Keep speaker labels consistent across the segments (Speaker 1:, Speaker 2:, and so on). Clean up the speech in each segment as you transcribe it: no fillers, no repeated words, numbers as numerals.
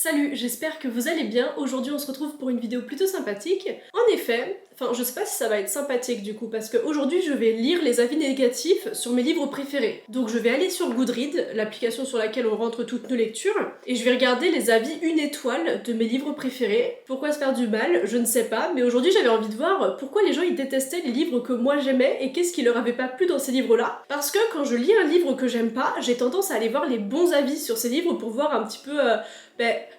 Speaker 1: Salut, j'espère que vous allez bien. Aujourd'hui on se retrouve pour une vidéo plutôt sympathique. En effet, je sais pas si ça va être sympathique du coup, parce qu'aujourd'hui je vais lire les avis négatifs sur mes livres préférés. Donc je vais aller sur Goodreads, l'application sur laquelle on rentre toutes nos lectures, et je vais regarder les avis 1 étoile de mes livres préférés. Pourquoi se faire du mal? Je ne sais pas, mais aujourd'hui j'avais envie de voir pourquoi les gens ils détestaient les livres que moi j'aimais et qu'est-ce qui leur avait pas plu dans ces livres-là. Parce que quand je lis un livre que j'aime pas, j'ai tendance à aller voir les bons avis sur ces livres pour voir un petit peu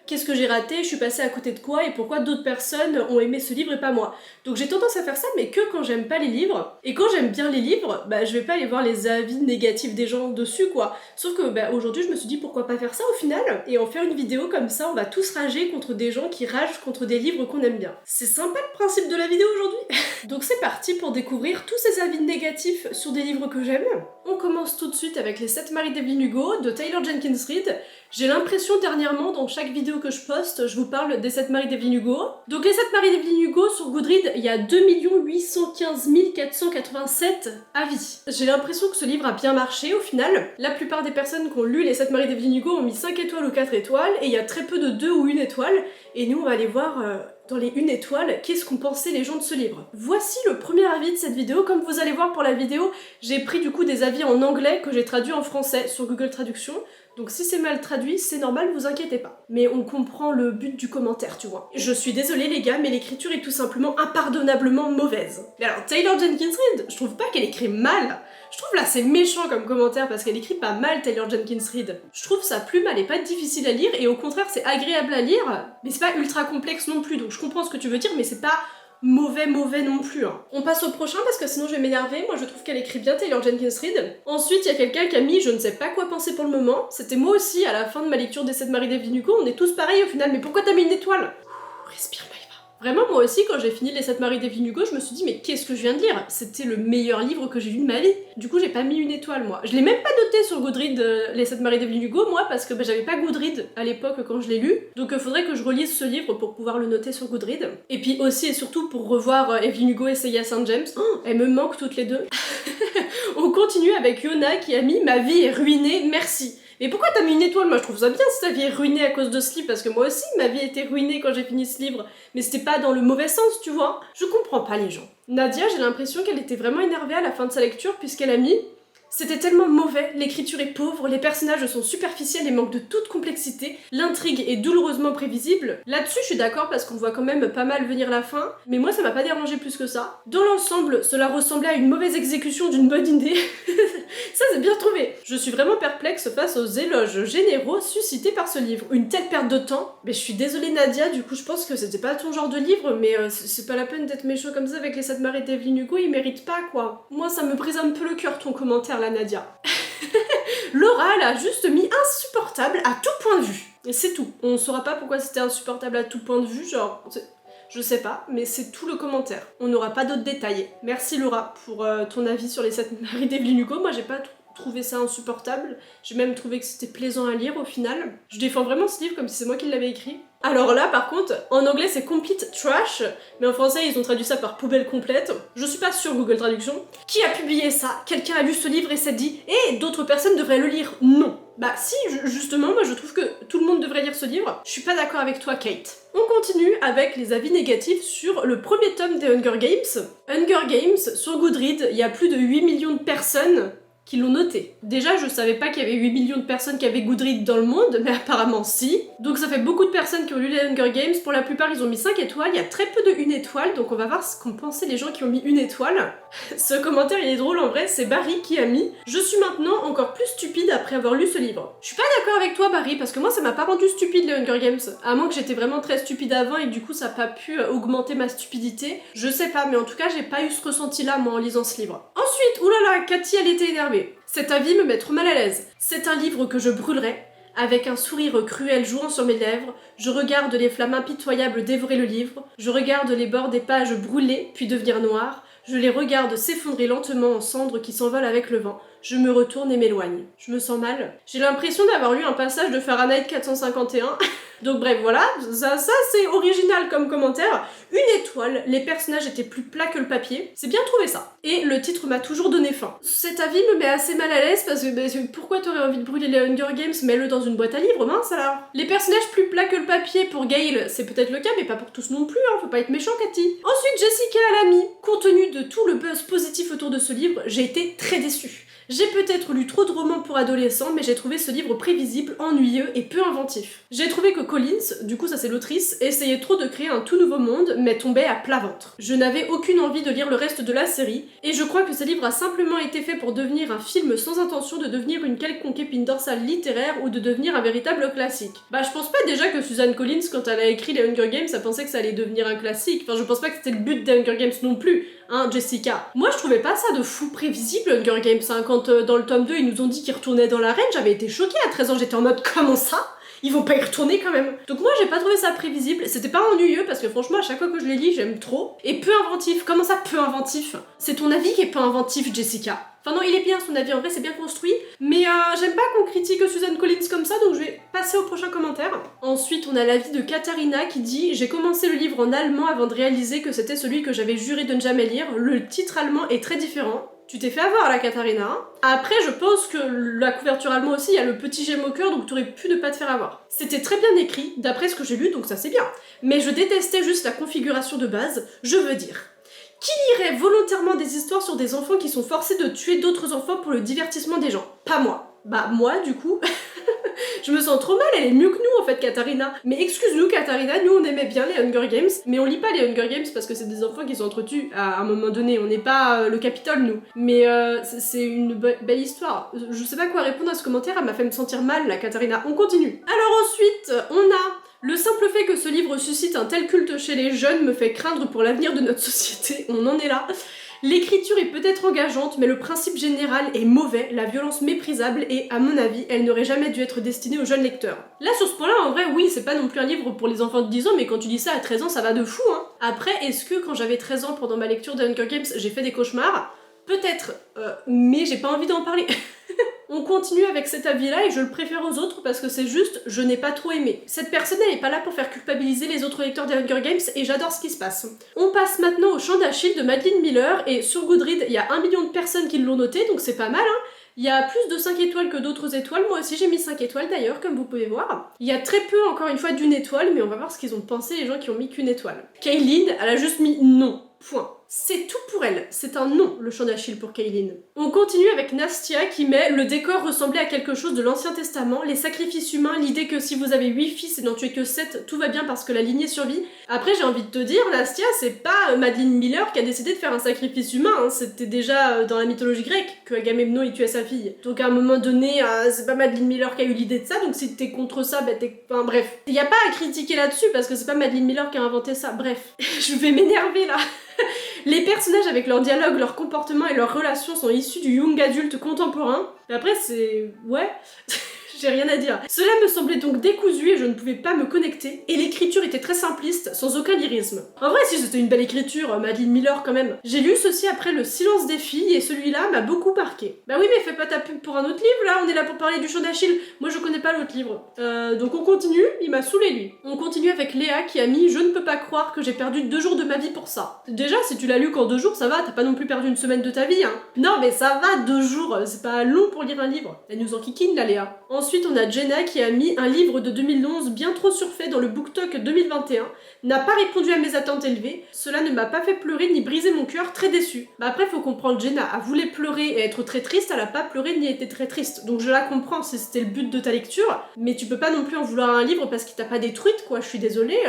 Speaker 1: qu'est-ce que j'ai raté, je suis passée à côté de quoi et pourquoi d'autres personnes ont aimé ce livre et pas moi. Donc j'ai tendance à faire ça, mais que quand j'aime pas les livres. Et quand j'aime bien les livres, je vais pas aller voir les avis négatifs des gens dessus quoi. Sauf que aujourd'hui je me suis dit pourquoi pas faire ça au final et en faire une vidéo comme ça, on va tous rager contre des gens qui ragent contre des livres qu'on aime bien. C'est sympa le principe de la vidéo aujourd'hui. Donc c'est parti pour découvrir tous ces avis négatifs sur des livres que j'aime. On commence tout de suite avec Les 7 Maris d'Evelyn Hugo de Taylor Jenkins Reid. J'ai l'impression dernièrement, dans chaque vidéo que je poste, je vous parle des 7 Maris d'Evelyn Hugo. Donc les 7 Maris d'Evelyn Hugo, sur Goodreads, il y a 2 815 487 avis. J'ai l'impression que ce livre a bien marché au final. La plupart des personnes qui ont lu les 7 Maris d'Evelyn Hugo ont mis 5 étoiles ou 4 étoiles, et il y a très peu de 2 ou 1 étoile. Et nous, on va aller voir dans les 1 étoile, qu'est-ce qu'ont pensé les gens de ce livre. Voici le premier avis de cette vidéo. Comme vous allez voir pour la vidéo, j'ai pris du coup des avis en anglais que j'ai traduits en français sur Google Traduction. Donc si c'est mal traduit, c'est normal, vous inquiétez pas. Mais on comprend le but du commentaire, tu vois. Je suis désolée les gars, mais l'écriture est tout simplement impardonnablement mauvaise. Mais alors, Taylor Jenkins Reid, je trouve pas qu'elle écrit mal. Je trouve là c'est méchant comme commentaire parce qu'elle écrit pas mal Taylor Jenkins Reid. Je trouve sa plume elle est pas difficile à lire et au contraire c'est agréable à lire, mais c'est pas ultra complexe non plus, donc je comprends ce que tu veux dire mais c'est pas mauvais non plus. On passe au prochain parce que sinon je vais m'énerver. Moi je trouve qu'elle écrit bien Taylor Jenkins Reid. Ensuite il y a quelqu'un qui a mis je ne sais pas quoi penser pour le moment. C'était moi aussi à la fin de ma lecture des 7 Maris d'Evelyn Hugo. On est tous pareils au final, mais pourquoi t'as mis 1 étoile? Respire Maïva. Vraiment moi aussi quand j'ai fini les 7 Maris d'Evelyn Hugo je me suis dit mais qu'est-ce que je viens de lire? C'était le meilleur livre que j'ai lu de ma vie. Du coup j'ai pas mis 1 étoile moi. Je l'ai même pas noté sur Goodreads les 7 Maris d'Evelyn Hugo moi parce que j'avais pas Goodreads à l'époque quand je l'ai lu. Donc faudrait que je relise ce livre pour pouvoir le noter sur Goodreads. Et puis aussi et surtout pour revoir Evelyn Hugo et Seiya St. James. Oh, elles me manquent toutes les deux. On continue avec Yona qui a mis ma vie est ruinée, merci. Mais pourquoi t'as mis 1 étoile? Moi je trouve ça bien si ta vie est ruinée à cause de ce livre, parce que moi aussi ma vie était ruinée quand j'ai fini ce livre, mais c'était pas dans le mauvais sens, tu vois. Je comprends pas les gens. Nadia, j'ai l'impression qu'elle était vraiment énervée à la fin de sa lecture, puisqu'elle a mis c'était tellement mauvais, l'écriture est pauvre, les personnages sont superficiels et manquent de toute complexité, l'intrigue est douloureusement prévisible. Là-dessus, je suis d'accord parce qu'on voit quand même pas mal venir la fin, mais moi ça m'a pas dérangé plus que ça. Dans l'ensemble, cela ressemblait à une mauvaise exécution d'une bonne idée. Ça c'est bien trouvé. Je suis vraiment perplexe face aux éloges généraux suscités par ce livre. Une telle perte de temps. Mais je suis désolée Nadia, du coup je pense que c'était pas ton genre de livre, mais c'est pas la peine d'être méchant comme ça avec les 7 Maris d'Evelyn Hugo, ils méritent pas quoi. Moi ça me brise un peu le cœur ton commentaire là Nadia. Laura elle a juste mis insupportable à tout point de vue. Et c'est tout. On saura pas pourquoi c'était insupportable à tout point de vue, genre... Je sais pas, mais c'est tout le commentaire. On n'aura pas d'autres détails. Merci Laura pour ton avis sur les 7 Maris d'Evelyn Hugo. Moi j'ai pas trouvé ça insupportable. J'ai même trouvé que c'était plaisant à lire au final. Je défends vraiment ce livre comme si c'est moi qui l'avais écrit. Alors là par contre, en anglais c'est complete trash, mais en français ils ont traduit ça par poubelle complète. Je suis pas sur Google Traduction. Qui a publié ça? Quelqu'un a lu ce livre et s'est dit « Eh, d'autres personnes devraient le lire ». Non. Bah si, justement, moi je trouve que tout le monde devrait lire ce livre. Je suis pas d'accord avec toi Kate. On continue avec les avis négatifs sur le premier tome des Hunger Games. Hunger Games, sur Goodreads, il y a plus de 8 millions de personnes qui l'ont noté. Déjà, je savais pas qu'il y avait 8 millions de personnes qui avaient Goodreads dans le monde, mais apparemment si. Donc ça fait beaucoup de personnes qui ont lu les Hunger Games. Pour la plupart, ils ont mis 5 étoiles. Il y a très peu de 1 étoile, donc on va voir ce qu'ont pensé les gens qui ont mis 1 étoile. Ce commentaire, il est drôle en vrai, c'est Barry qui a mis « Je suis maintenant encore plus stupide après avoir lu ce livre ». Je suis pas d'accord avec toi Barry, parce que moi ça m'a pas rendu stupide les Hunger Games. À moins que j'étais vraiment très stupide avant et du coup ça a pas pu augmenter ma stupidité. Je sais pas, mais en tout cas j'ai pas eu ce ressenti là moi en lisant ce livre. Ensuite, oulala, Cathy elle était énervée. Cet avis me met trop mal à l'aise. C'est un livre que je brûlerai. Avec un sourire cruel jouant sur mes lèvres, je regarde les flammes impitoyables dévorer le livre, je regarde les bords des pages brûler puis devenir noirs, Je les regarde s'effondrer lentement en cendres qui s'envolent avec le vent. Je me retourne et m'éloigne. Je me sens mal. J'ai l'impression d'avoir lu un passage de Fahrenheit 451. Donc bref, voilà, ça c'est original comme commentaire. Une étoile, les personnages étaient plus plats que le papier. C'est bien trouvé ça. Et le titre m'a toujours donné faim. Cet avis me met assez mal à l'aise parce que pourquoi t'aurais envie de brûler les Hunger Games? Mets-le dans une boîte à livres, mince alors. Les personnages plus plats que le papier pour Gale, c'est peut-être le cas, mais pas pour tous non plus, hein, faut pas être méchant Cathy. Ensuite, Jessica Alamy. Compte tenu de tout le buzz positif autour de ce livre, j'ai été très déçue. J'ai peut-être lu trop de romans pour adolescents, mais j'ai trouvé ce livre prévisible, ennuyeux et peu inventif. J'ai trouvé que Collins, du coup ça c'est l'autrice, essayait trop de créer un tout nouveau monde, mais tombait à plat ventre. Je n'avais aucune envie de lire le reste de la série, et je crois que ce livre a simplement été fait pour devenir un film sans intention de devenir une quelconque épine dorsale littéraire ou de devenir un véritable classique. Bah je pense pas déjà que Suzanne Collins, quand elle a écrit les Hunger Games, elle pensait que ça allait devenir un classique. Enfin je pense pas que c'était le but des Hunger Games non plus. Hein, Jessica. Moi, je trouvais pas ça de fou prévisible, Hunger Games, hein. Quand dans le tome 2, ils nous ont dit qu'ils retournaient dans l'arène, j'avais été choquée à 13 ans, j'étais en mode, comment ça? Ils vont pas y retourner quand même. Donc moi, j'ai pas trouvé ça prévisible, c'était pas ennuyeux, parce que franchement, à chaque fois que je les lis, j'aime trop. Et peu inventif, comment ça, peu inventif? C'est ton avis qui est peu inventif, Jessica. Enfin non, il est bien son avis, en vrai c'est bien construit, mais j'aime pas qu'on critique Suzanne Collins comme ça, donc je vais passer au prochain commentaire. Ensuite, on a l'avis de Katharina qui dit « J'ai commencé le livre en allemand avant de réaliser que c'était celui que j'avais juré de ne jamais lire. Le titre allemand est très différent. » Tu t'es fait avoir là, Katharina. Hein. Après, je pense que la couverture allemande aussi, il y a le petit j'aime au cœur, donc t'aurais pu ne pas te faire avoir. C'était très bien écrit, d'après ce que j'ai lu, donc ça c'est bien. Mais je détestais juste la configuration de base, je veux dire. Qui lirait volontairement des histoires sur des enfants qui sont forcés de tuer d'autres enfants pour le divertissement des gens? Pas moi. Bah moi, du coup, je me sens trop mal, elle est mieux que nous en fait, Katharina. Mais excuse-nous, Katharina, nous on aimait bien les Hunger Games, mais on lit pas les Hunger Games parce que c'est des enfants qui sont entretués à un moment donné, on n'est pas le Capitole, nous. Mais c'est une belle histoire. Je sais pas quoi répondre à ce commentaire, elle m'a fait me sentir mal, la Katharina. On continue. Alors ensuite, on a... Le simple fait que ce livre suscite un tel culte chez les jeunes me fait craindre pour l'avenir de notre société, on en est là. L'écriture est peut-être engageante, mais le principe général est mauvais, la violence méprisable et, à mon avis, elle n'aurait jamais dû être destinée aux jeunes lecteurs. Là, sur ce point-là, en vrai, oui, c'est pas non plus un livre pour les enfants de 10 ans, mais quand tu lis ça à 13 ans, ça va de fou, hein. Après, est-ce que quand j'avais 13 ans, pendant ma lecture de Hunger Games, j'ai fait des cauchemars? Peut-être, mais j'ai pas envie d'en parler. On continue avec cet avis-là et je le préfère aux autres parce que c'est juste, je n'ai pas trop aimé. Cette personne, elle est pas là pour faire culpabiliser les autres lecteurs des Hunger Games et j'adore ce qui se passe. On passe maintenant au Chant d'Achille de Madeline Miller et sur Goodreads, il y a 1 million de personnes qui l'ont noté, donc c'est pas mal, hein. Il y a plus de 5 étoiles que d'autres étoiles, moi aussi j'ai mis 5 étoiles d'ailleurs, comme vous pouvez voir. Il y a très peu, encore une fois, d'une étoile, mais on va voir ce qu'ils ont pensé les gens qui ont mis qu'une étoile. Kaylin, elle a juste mis non. Point. C'est tout pour elle. C'est un non, le Chant d'Achille pour Kaylin. On continue avec Nastia qui met « Le décor ressemblait à quelque chose de l'Ancien Testament, les sacrifices humains, l'idée que si vous avez 8 fils et n'en tuez que 7, tout va bien parce que la lignée survit. » Après, j'ai envie de te dire, Nastia, c'est pas Madeline Miller qui a décidé de faire un sacrifice humain, hein. C'était déjà dans la mythologie grecque que Agamemnon y tuait sa fille. Donc à un moment donné, c'est pas Madeline Miller qui a eu l'idée de ça, donc si t'es contre ça, bah t'es... Enfin bref. Y a pas à critiquer là-dessus parce que c'est pas Madeline Miller qui a inventé ça, bref. Je vais m'énerver là. Les personnages avec leur dialogue, leur comportement et leurs relations sont issus du young adulte contemporain. Et après c'est... ouais... J'ai rien à dire. Cela me semblait donc décousu et je ne pouvais pas me connecter. Et l'écriture était très simpliste, sans aucun lyrisme. En vrai, si c'était une belle écriture, Madeline Miller quand même. J'ai lu ceci après Le Silence des filles et celui-là m'a beaucoup marqué. Bah oui, mais fais pas ta pub pour un autre livre là, on est là pour parler du Chant d'Achille. Moi je connais pas l'autre livre. Donc on continue, il m'a saoulé lui. On continue avec Léa qui a mis « Je ne peux pas croire que j'ai perdu 2 jours de ma vie pour ça ». Déjà, si tu l'as lu qu'en 2 jours, ça va, t'as pas non plus perdu une semaine de ta vie, hein. Non mais ça va, 2 jours, c'est pas long pour lire un livre. Elle nous enquiquine là, Léa. Ensuite, on a Jenna qui a mis un livre de 2011 bien trop surfait dans le BookTok 2021, n'a pas répondu à mes attentes élevées, cela ne m'a pas fait pleurer ni briser mon cœur, très déçue. Bah après, faut comprendre, Jenna, elle voulait pleurer et être très triste, elle a pas pleuré ni été très triste. Donc je la comprends si c'était le but de ta lecture, mais tu peux pas non plus en vouloir à un livre parce qu'il t'a pas détruite, quoi, je suis désolée.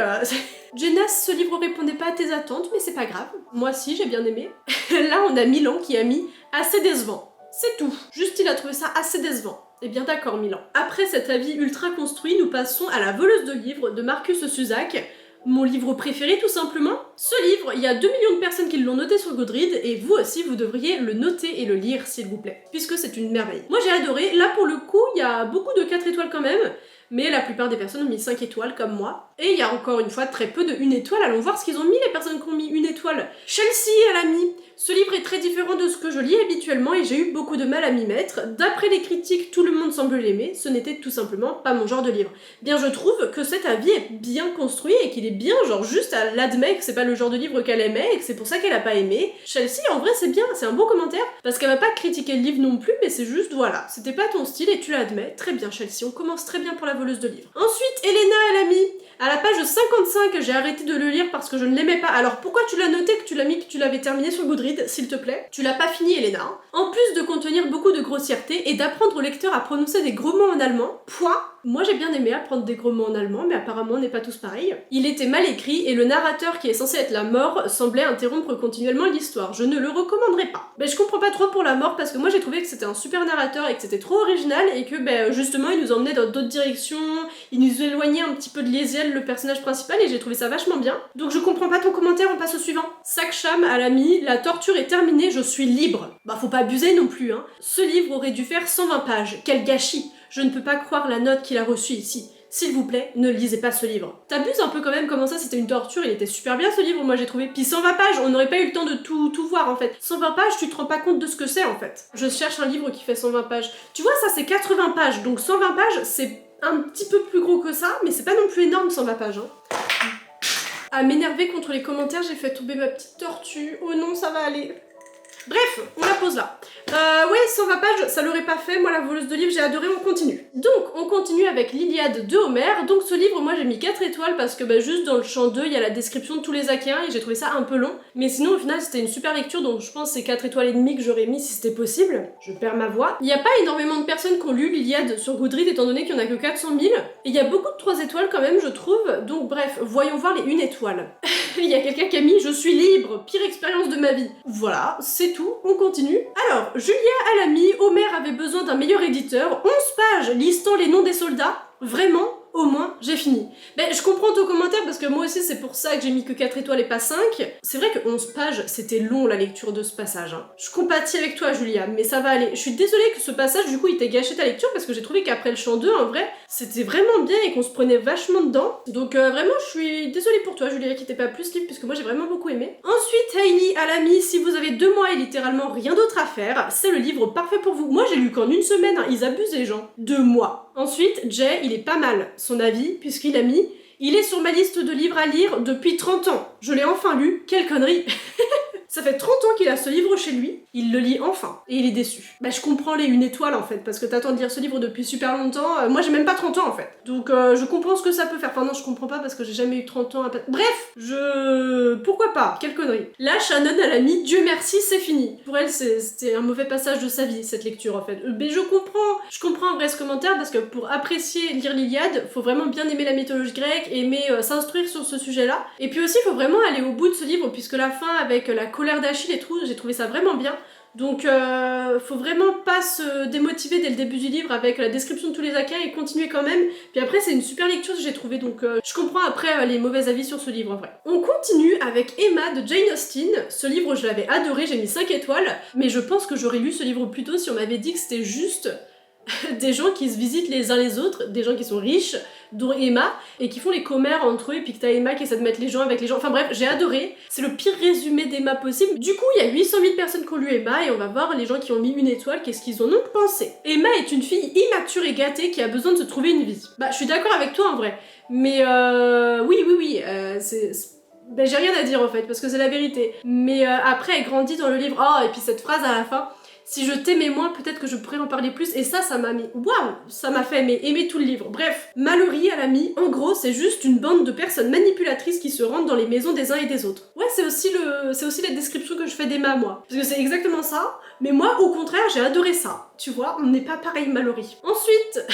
Speaker 1: Jenna, ce livre répondait pas à tes attentes, mais c'est pas grave. Moi si, j'ai bien aimé. Là, on a Milan qui a mis « assez décevant ». C'est tout. Juste, il a trouvé ça assez décevant. Eh bien d'accord, Milan. Après cet avis ultra construit, nous passons à La voleuse de livres de Marcus Zusak, mon livre préféré tout simplement. Ce livre, il y a 2 millions de personnes qui l'ont noté sur Goodreads et vous aussi vous devriez le noter et le lire s'il vous plaît, puisque c'est une merveille. Moi j'ai adoré, là pour le coup il y a beaucoup de 4 étoiles quand même, mais la plupart des personnes ont mis 5 étoiles comme moi. Et il y a encore une fois très peu de 1 étoile, allons voir ce qu'ils ont mis les personnes qui ont mis 1 étoile. Chelsea, elle a mis: ce livre est très différent de ce que je lis habituellement et j'ai eu beaucoup de mal à m'y mettre. D'après les critiques, tout le monde semble l'aimer, ce n'était tout simplement pas mon genre de livre. Bien, je trouve que cet avis est bien construit et qu'il est bien, genre juste elle admet que c'est pas le genre de livre qu'elle aimait et que c'est pour ça qu'elle a pas aimé. Chelsea, en vrai c'est bien, c'est un bon commentaire, parce qu'elle va pas critiquer le livre non plus, mais c'est juste voilà, c'était pas ton style et tu l'admets. Très bien Chelsea, on commence très bien pour la voleuse de livres. Ensuite, Elena, elle a mis: à la page 55, j'ai arrêté de le lire parce que je ne l'aimais pas. Alors pourquoi tu l'as noté, que tu l'as mis, que tu l'avais terminé sur Goodreads, s'il te plaît? Tu l'as pas fini, Elena. En plus de contenir beaucoup de grossièreté et d'apprendre au lecteur à prononcer des gros mots en allemand, point. Moi j'ai bien aimé apprendre des gros mots en allemand, mais apparemment on n'est pas tous pareils. Il était mal écrit et le narrateur, qui est censé être la mort, semblait interrompre continuellement l'histoire. Je ne le recommanderais pas. Je comprends pas trop pour la mort parce que moi j'ai trouvé que c'était un super narrateur et que c'était trop original et que justement il nous emmenait dans d'autres directions, il nous éloignait un petit peu de Liesiel, le personnage principal, et j'ai trouvé ça vachement bien. Donc je comprends pas ton commentaire, on passe au suivant. Saksham a mis: la torture est terminée, je suis libre. Faut pas abuser non plus, hein. Ce livre aurait dû faire 120 pages, quel gâchis. Je ne peux pas croire la note qu'il a reçue ici. S'il vous plaît, ne lisez pas ce livre. T'abuses un peu quand même, comment ça c'était une torture, il était super bien ce livre, moi j'ai trouvé. Puis 120 pages, on n'aurait pas eu le temps de tout voir en fait. 120 pages, tu te rends pas compte de ce que c'est en fait. Je cherche un livre qui fait 120 pages. Tu vois, ça c'est 80 pages, donc 120 pages, c'est un petit peu plus gros que ça, mais c'est pas non plus énorme 120 pages. Hein. À m'énerver contre les commentaires, j'ai fait tomber ma petite tortue. Oh non, ça va aller. Bref, on la pose là. Ouais, 120 pages, ça l'aurait pas fait. Moi, la voleuse de livres, j'ai adoré, on continue. Donc, on continue avec l'Iliade de Homère. Donc, ce livre, moi, j'ai mis 4 étoiles parce que juste dans le champ 2, il y a la description de tous les Achéens et j'ai trouvé ça un peu long. Mais sinon, au final, c'était une super lecture, donc je pense que c'est 4 étoiles et demie que j'aurais mis si c'était possible. Je perds ma voix. Il n'y a pas énormément de personnes qui ont lu l'Iliade sur Goodreads, étant donné qu'il y en a que 400 000. Et il y a beaucoup de 3 étoiles quand même, je trouve. Donc, bref, voyons voir les 1 étoile. Il y a quelqu'un qui a mis: je suis libre, pire expérience de ma vie. Voilà, c'est tout, on continue. Alors, Julia elle a mis: Homère avait besoin d'un meilleur éditeur, 11 pages listant les noms des soldats. Vraiment, au moins, j'ai fini. Je comprends ton commentaire parce que moi aussi c'est pour ça que j'ai mis que 4 étoiles et pas 5. C'est vrai que 11 pages, c'était long la lecture de ce passage. Hein. Je compatis avec toi Julia, mais ça va aller. Je suis désolée que ce passage du coup il t'ait gâché ta lecture parce que j'ai trouvé qu'après le chant 2, en vrai, c'était vraiment bien et qu'on se prenait vachement dedans. Donc vraiment, je suis désolée pour toi Julia qui t'ait pas plus livre puisque moi j'ai vraiment beaucoup aimé. Ensuite, Hailey a mis: si vous avez 2 mois et littéralement rien d'autre à faire, c'est le livre parfait pour vous. Moi j'ai lu qu'en 1 semaine, hein. Ils abusent les gens. 2 mois. Ensuite, Jay, il est pas mal, son avis, puisqu'il a mis: il est sur ma liste de livres à lire depuis 30 ans. Je l'ai enfin lu, quelle connerie. Ça fait 30 ans qu'il a ce livre chez lui, il le lit enfin, et il est déçu. Je comprends les 1 étoile en fait, parce que t'attends de lire ce livre depuis super longtemps, moi j'ai même pas 30 ans en fait. Donc je comprends ce que ça peut faire, enfin non je comprends pas parce que j'ai jamais eu 30 ans à... Bref, pourquoi pas, quelle connerie. Là, Shannon elle a mis: Dieu merci, c'est fini. Pour elle, c'était un mauvais passage de sa vie, cette lecture en fait. Mais je comprends en vrai ce commentaire, parce que pour apprécier lire l'Iliade, faut vraiment bien aimer la mythologie grecque, aimer s'instruire sur ce sujet-là. Et puis aussi, faut vraiment aller au bout de ce livre, puisque la fin avec la colère d'Achille et tout, j'ai trouvé ça vraiment bien. Donc faut vraiment pas se démotiver dès le début du livre avec la description de tous les Achéens et continuer quand même. Puis après c'est une super lecture que j'ai trouvé, donc je comprends après les mauvais avis sur ce livre en vrai. On continue avec Emma de Jane Austen. Ce livre je l'avais adoré, j'ai mis 5 étoiles, mais je pense que j'aurais lu ce livre plus tôt si on m'avait dit que c'était juste des gens qui se visitent les uns les autres, des gens qui sont riches, dont Emma, et qui font les commères entre eux, et puis que t'as Emma qui essaie de mettre les gens avec les gens. Enfin bref, j'ai adoré. C'est le pire résumé d'Emma possible. Du coup, il y a 800 000 personnes qui ont lu Emma, et on va voir les gens qui ont mis 1 étoile, qu'est-ce qu'ils en ont pensé. Emma est une fille immature et gâtée qui a besoin de se trouver une vie. Je suis d'accord avec toi en vrai. Mais oui, j'ai rien à dire en fait, parce que c'est la vérité. Mais après, elle grandit dans le livre. Oh, et puis cette phrase à la fin: si je t'aimais moins, peut-être que je pourrais en parler plus. Et ça m'a mis... Waouh, ça m'a fait aimer tout le livre. Bref, Mallory, elle a mis: en gros, c'est juste une bande de personnes manipulatrices qui se rendent dans les maisons des uns et des autres. Ouais, c'est aussi la description que je fais d'Emma, moi. Parce que c'est exactement ça. Mais moi, au contraire, j'ai adoré ça. Tu vois, on n'est pas pareil, Mallory. Ensuite...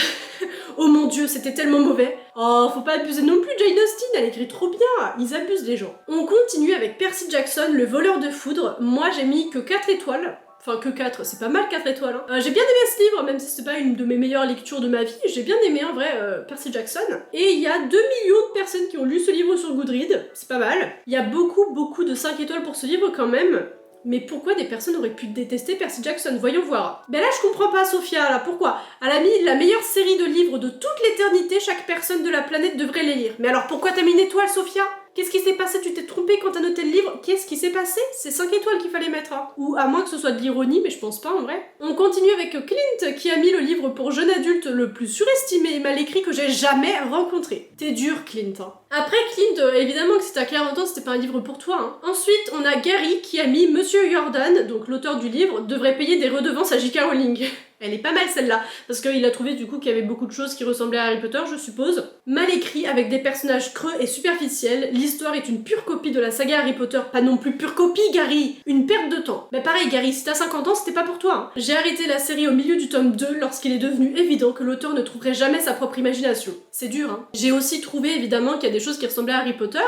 Speaker 1: oh mon dieu, c'était tellement mauvais. Oh, faut pas abuser non plus, Jane Austen, elle écrit trop bien. Ils abusent les gens. On continue avec Percy Jackson, le voleur de foudre. Moi, j'ai mis que 4 étoiles. Enfin, que 4, c'est pas mal 4 étoiles. Hein. J'ai bien aimé ce livre, même si c'est pas une de mes meilleures lectures de ma vie. J'ai bien aimé, en vrai, Percy Jackson. Et il y a 2 millions de personnes qui ont lu ce livre sur Goodreads. C'est pas mal. Il y a beaucoup de 5 étoiles pour ce livre, quand même. Mais pourquoi des personnes auraient pu détester Percy Jackson? Voyons voir. Ben là, je comprends pas, Sophia, là, pourquoi? Elle a mis la meilleure série de livres de toute l'éternité, chaque personne de la planète devrait les lire. Mais alors pourquoi t'as mis une étoile, Sophia? Qu'est-ce qui s'est passé? Tu t'es trompée quand t'as noté le livre? Qu'est-ce qui s'est passé? C'est 5 étoiles qu'il fallait mettre, hein. Ou à moins que ce soit de l'ironie, mais je pense pas en vrai. On continue avec Clint, qui a mis le livre pour jeunes adultes le plus surestimé et mal écrit que j'ai jamais rencontré. T'es dur, Clint, hein. Après Clint, évidemment que si t'as 40 ans, c'était pas un livre pour toi, hein. Ensuite, on a Gary qui a mis Monsieur Jordan, donc l'auteur du livre, devrait payer des redevances à J.K. Rowling. Elle est pas mal celle-là, parce qu'il a trouvé du coup qu'il y avait beaucoup de choses qui ressemblaient à Harry Potter, je suppose. Mal écrit, avec des personnages creux et superficiels, l'histoire est une pure copie de la saga Harry Potter, pas non plus pure copie, Gary. Une perte de temps. Bah pareil, Gary, si t'as 50 ans, c'était pas pour toi, hein. J'ai arrêté la série au milieu du tome 2 lorsqu'il est devenu évident que l'auteur ne trouverait jamais sa propre imagination. C'est dur, hein. J'ai aussi trouvé évidemment qu'il y a des choses qui ressemblaient à Harry Potter,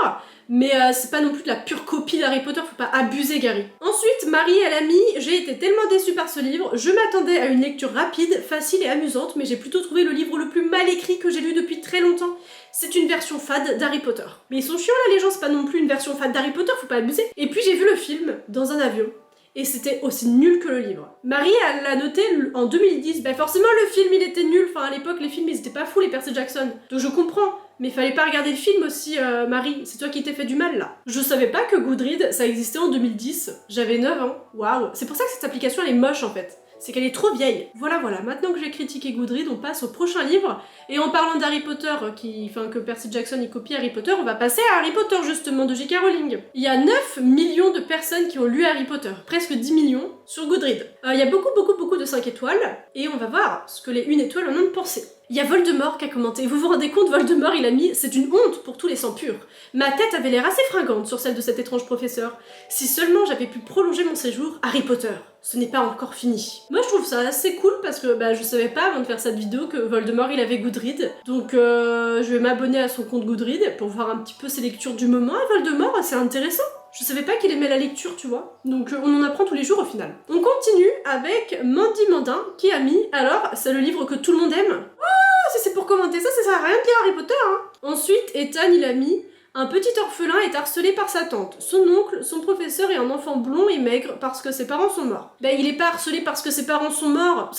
Speaker 1: mais c'est pas non plus de la pure copie d'Harry Potter, faut pas abuser, Gary. Ensuite, Marie, elle a mis « J'ai été tellement déçue par ce livre, je m'attendais à une lecture rapide, facile et amusante, mais j'ai plutôt trouvé le livre le plus mal écrit que j'ai lu depuis très longtemps. C'est une version fade d'Harry Potter. » Mais ils sont chiants là les gens, c'est pas non plus une version fade d'Harry Potter, faut pas abuser. Et puis j'ai vu le film, dans un avion, et c'était aussi nul que le livre. Marie, elle l'a noté en 2010, bah forcément le film il était nul, enfin à l'époque les films ils étaient pas fous les Percy Jackson, donc je comprends. Mais fallait pas regarder le film aussi, Marie, c'est toi qui t'es fait du mal là. Je savais pas que Goodreads ça existait en 2010, j'avais 9 ans, waouh. C'est pour ça que cette application elle est moche en fait. C'est qu'elle est trop vieille. Voilà, maintenant que j'ai critiqué Goodreads, on passe au prochain livre. Et en parlant d'Harry Potter, que Percy Jackson y copie Harry Potter, on va passer à Harry Potter justement de J.K. Rowling. Il y a 9 millions de personnes qui ont lu Harry Potter, presque 10 millions sur Goodreads. Il y a beaucoup de 5 étoiles, et on va voir ce que les 1 étoile en ont pensé. Il y a Voldemort qui a commenté. Vous vous rendez compte, Voldemort, il a mis « C'est une honte pour tous les sangs purs. Ma tête avait l'air assez fringante sur celle de cet étrange professeur. Si seulement j'avais pu prolonger mon séjour, Harry Potter. Ce n'est pas encore fini. » Moi, je trouve ça assez cool parce que je savais pas avant de faire cette vidéo que Voldemort, il avait Goodreads. Donc, je vais m'abonner à son compte Goodreads pour voir un petit peu ses lectures du moment. Et Voldemort, c'est intéressant. Je savais pas qu'il aimait la lecture, tu vois. Donc on en apprend tous les jours au final. On continue avec Mandy Mandin qui a mis « Alors, c'est le livre que tout le monde aime ?» Si c'est pour commenter ça, ça sert à rien de lire Harry Potter, hein. Ensuite, Ethan, il a mis « Un petit orphelin est harcelé par sa tante. Son oncle, son professeur et un enfant blond et maigre parce que ses parents sont morts. » Ben, il est pas harcelé parce que ses parents sont morts.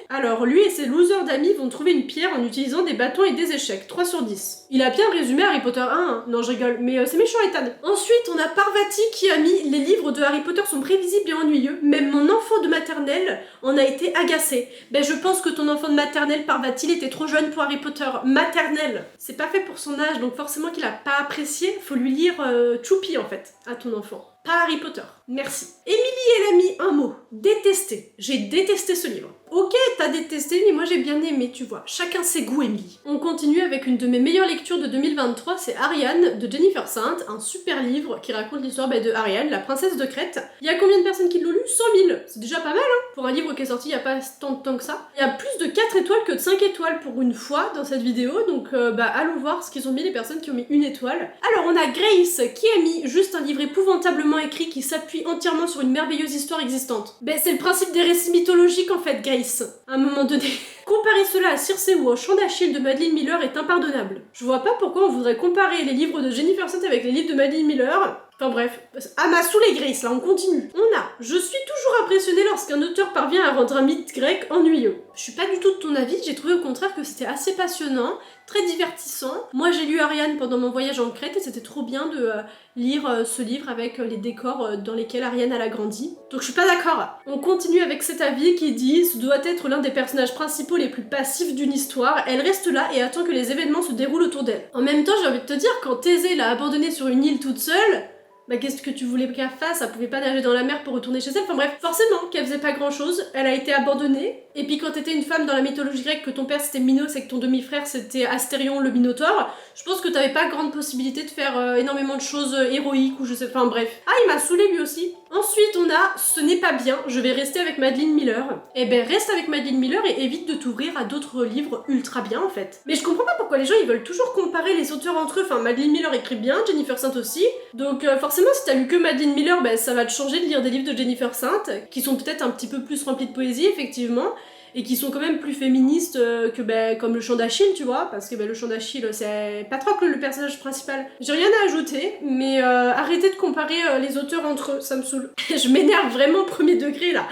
Speaker 1: Alors, lui et ses losers d'amis vont trouver une pierre en utilisant des bâtons et des échecs, 3 sur 10. Il a bien résumé Harry Potter 1, hein. Non, je rigole, mais c'est méchant, Ethan. Ensuite, on a Parvati qui a mis « Les livres de Harry Potter sont prévisibles et ennuyeux, même mon enfant de maternelle en a été agacé. » Ben, je pense que ton enfant de maternelle, Parvati, il était trop jeune pour Harry Potter. Maternelle. C'est pas fait pour son âge, donc forcément qu'il a pas apprécié, faut lui lire Choupi, en fait, à ton enfant. Pas Harry Potter. Merci. Émilie, elle a mis un mot. Détester. J'ai détesté ce livre. Ok, t'as détesté, mais moi j'ai bien aimé, tu vois. Chacun ses goûts, Émilie. On continue avec une de mes meilleures lectures de 2023, c'est Ariane de Jennifer Saint, un super livre qui raconte l'histoire de Ariane, la princesse de Crète. Il y a combien de personnes qui l'ont lu? 100 000. C'est déjà pas mal, hein, pour un livre qui est sorti il y a pas tant de temps que ça. Il y a plus de 4 étoiles que de 5 étoiles pour une fois dans cette vidéo, donc allons voir ce qu'ils ont mis les personnes qui ont mis 1 étoile. Alors on a Grace qui a mis juste un livre épouvantablement écrit qui s'appuie entièrement sur une merveilleuse histoire existante. Ben c'est le principe des récits mythologiques en fait, Grace. À un moment donné. Comparer cela à Circe ou au Chant d'Achille de Madeline Miller est impardonnable. Je vois pas pourquoi on voudrait comparer les livres de Jennifer Saint avec les livres de Madeline Miller. Enfin bref, ah m'a saoulé Grace, là on continue. On a « Je suis toujours impressionnée lorsqu'un auteur parvient à rendre un mythe grec ennuyeux. » Je suis pas du tout de ton avis, j'ai trouvé au contraire que c'était assez passionnant, très divertissant. Moi j'ai lu Ariane pendant mon voyage en Crète et c'était trop bien de lire ce livre avec les décors dans lesquels Ariane a grandi. Donc je suis pas d'accord. On continue avec cet avis qui dit « Ce doit être l'un des personnages principaux les plus passifs d'une histoire, elle reste là et attend que les événements se déroulent autour d'elle. » En même temps j'ai envie de te dire, quand Thésée l'a abandonnée sur une île toute seule, bah qu'est-ce que tu voulais qu'elle fasse? Elle pouvait pas nager dans la mer pour retourner chez elle. Enfin bref, forcément qu'elle faisait pas grand chose, elle a été abandonnée. Et puis quand t'étais une femme dans la mythologie grecque, que ton père c'était Minos et que ton demi-frère c'était Astérion le Minotaure, je pense que t'avais pas grande possibilité de faire énormément de choses héroïques ou je sais, enfin bref. Ah il m'a saoulé lui aussi. Ensuite on a Ce n'est pas bien, je vais rester avec Madeline Miller. Eh ben reste avec Madeline Miller et évite de t'ouvrir à d'autres livres ultra bien en fait. Mais je comprends pas pourquoi les gens ils veulent toujours comparer les auteurs entre eux. Enfin Madeline Miller écrit bien, Jennifer Saint aussi. Donc forcément si t'as lu que Madeline Miller, ben ça va te changer de lire des livres de Jennifer Saint, qui sont peut-être un petit peu plus remplis de poésie effectivement. et qui sont quand même plus féministes que comme le chant d'Achille, tu vois, parce que le chant d'Achille c'est Patrocle le personnage principal. J'ai rien à ajouter, mais arrêtez de comparer les auteurs entre eux, ça me saoule. Je m'énerve vraiment premier degré là.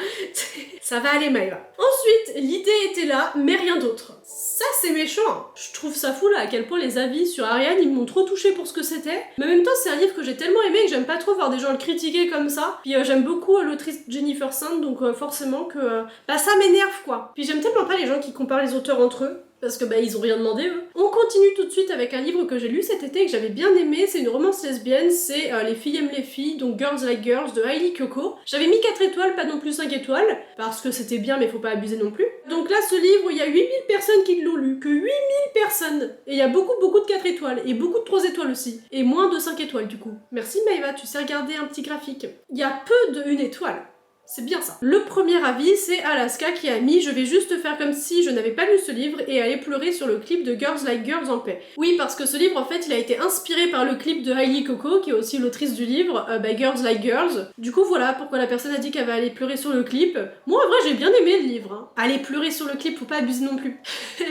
Speaker 1: Ça va aller Maëva. Ensuite, l'idée était là, mais rien d'autre. Ça c'est méchant. Je trouve ça fou là à quel point les avis sur Ariane ils m'ont trop touché pour ce que c'était. Mais en même temps c'est un livre que j'ai tellement aimé que j'aime pas trop voir des gens le critiquer comme ça. Puis j'aime beaucoup l'autrice Jennifer Sand, donc forcément que ça m'énerve quoi. Puis j'aime tellement pas les gens qui comparent les auteurs entre eux. Parce que ils ont rien demandé eux. On continue tout de suite avec un livre que j'ai lu cet été et que j'avais bien aimé, c'est une romance lesbienne, c'est Les filles aiment les filles, donc Girls Like Girls de Hailey Kiyoko. J'avais mis 4 étoiles, pas non plus 5 étoiles, parce que c'était bien mais faut pas abuser non plus. Donc là ce livre, il y a 8000 personnes qui l'ont lu, que 8000 personnes. Et il y a beaucoup de 4 étoiles, et beaucoup de 3 étoiles aussi. Et moins de 5 étoiles du coup. Merci Maëva, tu sais regarder un petit graphique. Il y a peu de 1 étoile. C'est bien ça. Le premier avis, c'est Alaska qui a mis « Je vais juste faire comme si je n'avais pas lu ce livre et aller pleurer sur le clip de Girls Like Girls en paix. » Oui, parce que ce livre, en fait, il a été inspiré par le clip de Hailey Kiyoko, qui est aussi l'autrice du livre, Girls Like Girls. Du coup, voilà pourquoi la personne a dit qu'elle va aller pleurer sur le clip. Moi, en vrai, j'ai bien aimé le livre. Hein. Aller pleurer sur le clip, faut pas abuser non plus.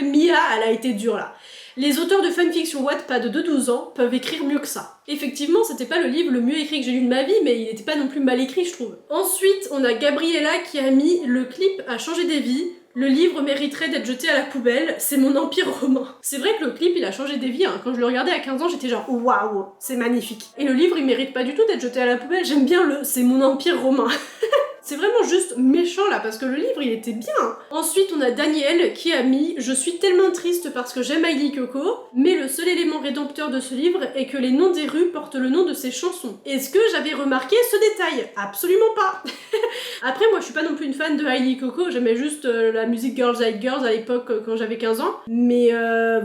Speaker 1: Mia, elle a été dure, là. Les auteurs de fanfiction Wattpad de 12 ans peuvent écrire mieux que ça. Effectivement, c'était pas le livre le mieux écrit que j'ai lu de ma vie, mais il était pas non plus mal écrit, je trouve. Ensuite, on a Gabriella qui a mis « Le clip a changé des vies. Le livre mériterait d'être jeté à la poubelle. C'est mon empire romain. » C'est vrai que le clip, il a changé des vies. Hein. Quand je le regardais à 15 ans, j'étais genre « Waouh, c'est magnifique. » Et le livre, il mérite pas du tout d'être jeté à la poubelle. J'aime bien le « C'est mon empire romain. » C'est vraiment juste méchant là, parce que le livre il était bien. Ensuite on a Daniel qui a mis « Je suis tellement triste parce que j'aime Hailey Kiyoko, mais le seul élément rédempteur de ce livre est que les noms des rues portent le nom de ses chansons. » Est-ce que j'avais remarqué ce détail? Absolument pas. Après moi je suis pas non plus une fan de Hailey Kiyoko, j'aimais juste la musique Girls Like Girls à l'époque quand j'avais 15 ans. Mais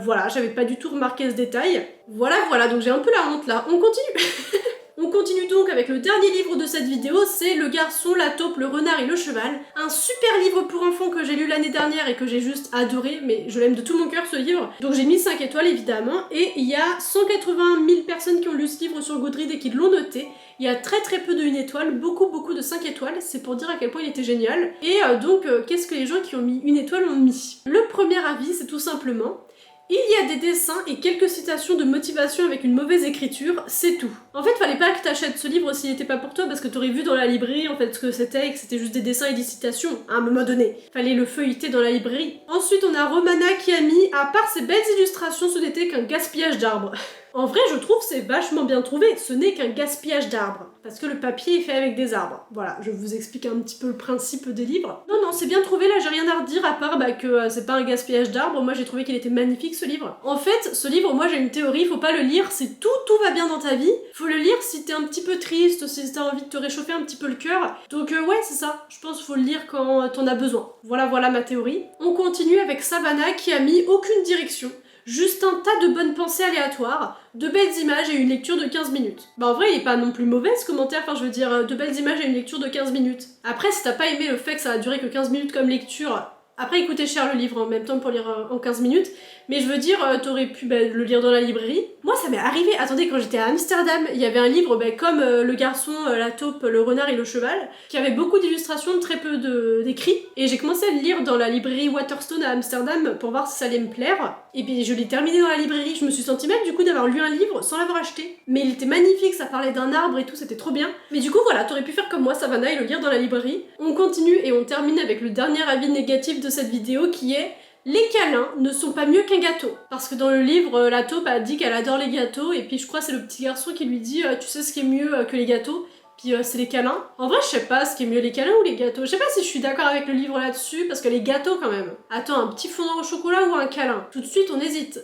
Speaker 1: voilà, j'avais pas du tout remarqué ce détail. Voilà, donc j'ai un peu la honte là. On continue. On continue donc avec le dernier livre de cette vidéo, c'est Le garçon, la taupe, le renard et le cheval. Un super livre pour enfants que j'ai lu l'année dernière et que j'ai juste adoré, mais je l'aime de tout mon cœur ce livre. Donc j'ai mis 5 étoiles évidemment, et il y a 180 000 personnes qui ont lu ce livre sur Goodreads et qui l'ont noté. Il y a très peu de 1 étoile, beaucoup de 5 étoiles, c'est pour dire à quel point il était génial. Et donc qu'est-ce que les gens qui ont mis 1 étoile ont mis? Le premier avis, c'est tout simplement: il y a des dessins et quelques citations de motivation avec une mauvaise écriture, c'est tout. En fait, fallait pas que t'achètes ce livre s'il était pas pour toi, parce que t'aurais vu dans la librairie en fait ce que c'était et que c'était juste des dessins et des citations, à un moment donné. Fallait le feuilleter dans la librairie. Ensuite, on a Romana qui a mis « À part ces belles illustrations, ce n'était qu'un gaspillage d'arbres ». En vrai, je trouve c'est vachement bien trouvé, ce n'est qu'un gaspillage d'arbres. Parce que le papier est fait avec des arbres. Voilà, je vous explique un petit peu le principe des livres. Non, c'est bien trouvé, là j'ai rien à redire à part que c'est pas un gaspillage d'arbres. Moi j'ai trouvé qu'il était magnifique ce livre. En fait, ce livre, moi j'ai une théorie, faut pas le lire si tout va bien dans ta vie. Faut le lire si t'es un petit peu triste, si t'as envie de te réchauffer un petit peu le cœur. Donc ouais, c'est ça, je pense qu'il faut le lire quand t'en as besoin. Voilà ma théorie. On continue avec Savannah qui a mis aucune direction. Juste un tas de bonnes pensées aléatoires, de belles images et une lecture de 15 minutes. Bah en vrai il est pas non plus mauvais ce commentaire, enfin je veux dire de belles images et une lecture de 15 minutes. Après si t'as pas aimé le fait que ça a duré que 15 minutes comme lecture, après il coûtait cher le livre en même temps pour lire en 15 minutes, mais je veux dire t'aurais pu le lire dans la librairie. Moi ça m'est arrivé, attendez, quand j'étais à Amsterdam, il y avait un livre comme Le garçon, la taupe, le renard et le cheval, qui avait beaucoup d'illustrations, très peu d'écrits, et j'ai commencé à le lire dans la librairie Waterstone à Amsterdam pour voir si ça allait me plaire. Et puis je l'ai terminé dans la librairie, je me suis sentie mal du coup d'avoir lu un livre sans l'avoir acheté. Mais il était magnifique, ça parlait d'un arbre et tout, c'était trop bien. Mais du coup voilà, t'aurais pu faire comme moi Savannah et le lire dans la librairie. On continue et on termine avec le dernier avis négatif de cette vidéo qui est: les câlins ne sont pas mieux qu'un gâteau. Parce que dans le livre, la taupe a dit qu'elle adore les gâteaux, et puis je crois que c'est le petit garçon qui lui dit tu sais ce qui est mieux que les gâteaux? Puis c'est les câlins. En vrai, je sais pas ce qui est mieux, les câlins ou les gâteaux. Je sais pas si je suis d'accord avec le livre là-dessus, parce que les gâteaux quand même. Attends, un petit fondant au chocolat ou un câlin? Tout de suite, on hésite.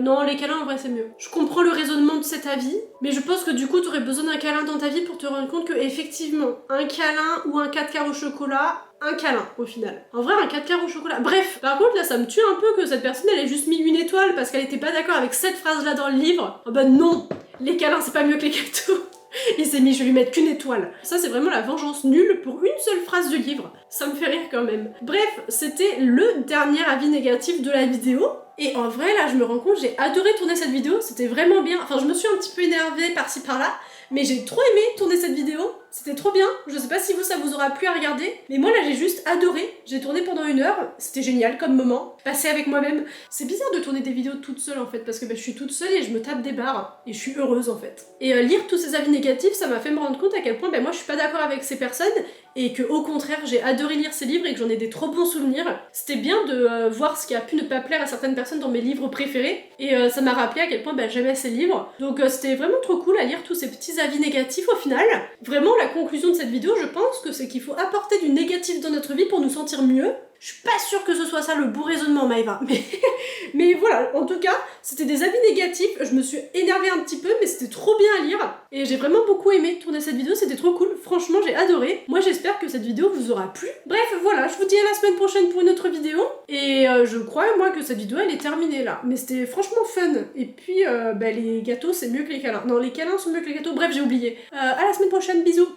Speaker 1: Non, les câlins en vrai c'est mieux. Je comprends le raisonnement de cet avis, mais je pense que du coup, t'aurais besoin d'un câlin dans ta vie pour te rendre compte que effectivement, un câlin ou un 4 quarts au chocolat, un câlin au final. En vrai, un 4 quarts au chocolat. Bref, par contre là ça me tue un peu que cette personne elle ait juste mis 1 étoile parce qu'elle était pas d'accord avec cette phrase là dans le livre. Oh bah non, les câlins c'est pas mieux que les gâteaux. Il s'est mis, je vais lui mettre qu'une étoile. Ça c'est vraiment la vengeance nulle pour une seule phrase du livre. Ça me fait rire quand même. Bref, c'était le dernier avis négatif de la vidéo. Et en vrai, là, je me rends compte, j'ai adoré tourner cette vidéo, c'était vraiment bien. Enfin, je me suis un petit peu énervée par-ci par-là, mais j'ai trop aimé tourner cette vidéo, c'était trop bien. Je sais pas si ça vous aura plu à regarder, mais moi là j'ai juste adoré. J'ai tourné pendant 1 heure, c'était génial comme moment, passé avec moi-même. C'est bizarre de tourner des vidéos toute seule en fait, parce que je suis toute seule et je me tape des barres, et je suis heureuse en fait. Et lire tous ces avis négatifs, ça m'a fait me rendre compte à quel point moi je suis pas d'accord avec ces personnes, et que au contraire j'ai adoré lire ces livres et que j'en ai des trop bons souvenirs. C'était bien de voir ce qui a pu ne pas plaire à certaines personnes dans mes livres préférés, et ça m'a rappelé à quel point j'aimais ces livres. Donc c'était vraiment trop cool à lire tous ces petits avis négatifs au final. Vraiment la conclusion de cette vidéo, je pense que c'est qu'il faut apporter du négatif dans notre vie pour nous sentir mieux. Je suis pas sûre que ce soit ça le beau raisonnement, Maëva, mais voilà, en tout cas, c'était des avis négatifs, je me suis énervée un petit peu, mais c'était trop bien à lire, et j'ai vraiment beaucoup aimé tourner cette vidéo, c'était trop cool, franchement j'ai adoré. Moi j'espère que cette vidéo vous aura plu. Bref, voilà, je vous dis à la semaine prochaine pour une autre vidéo, et je crois, moi, que cette vidéo, elle est terminée là, mais c'était franchement fun. Et puis, les gâteaux, c'est mieux que les câlins. Non, les câlins sont mieux que les gâteaux, bref, j'ai oublié. À la semaine prochaine, bisous.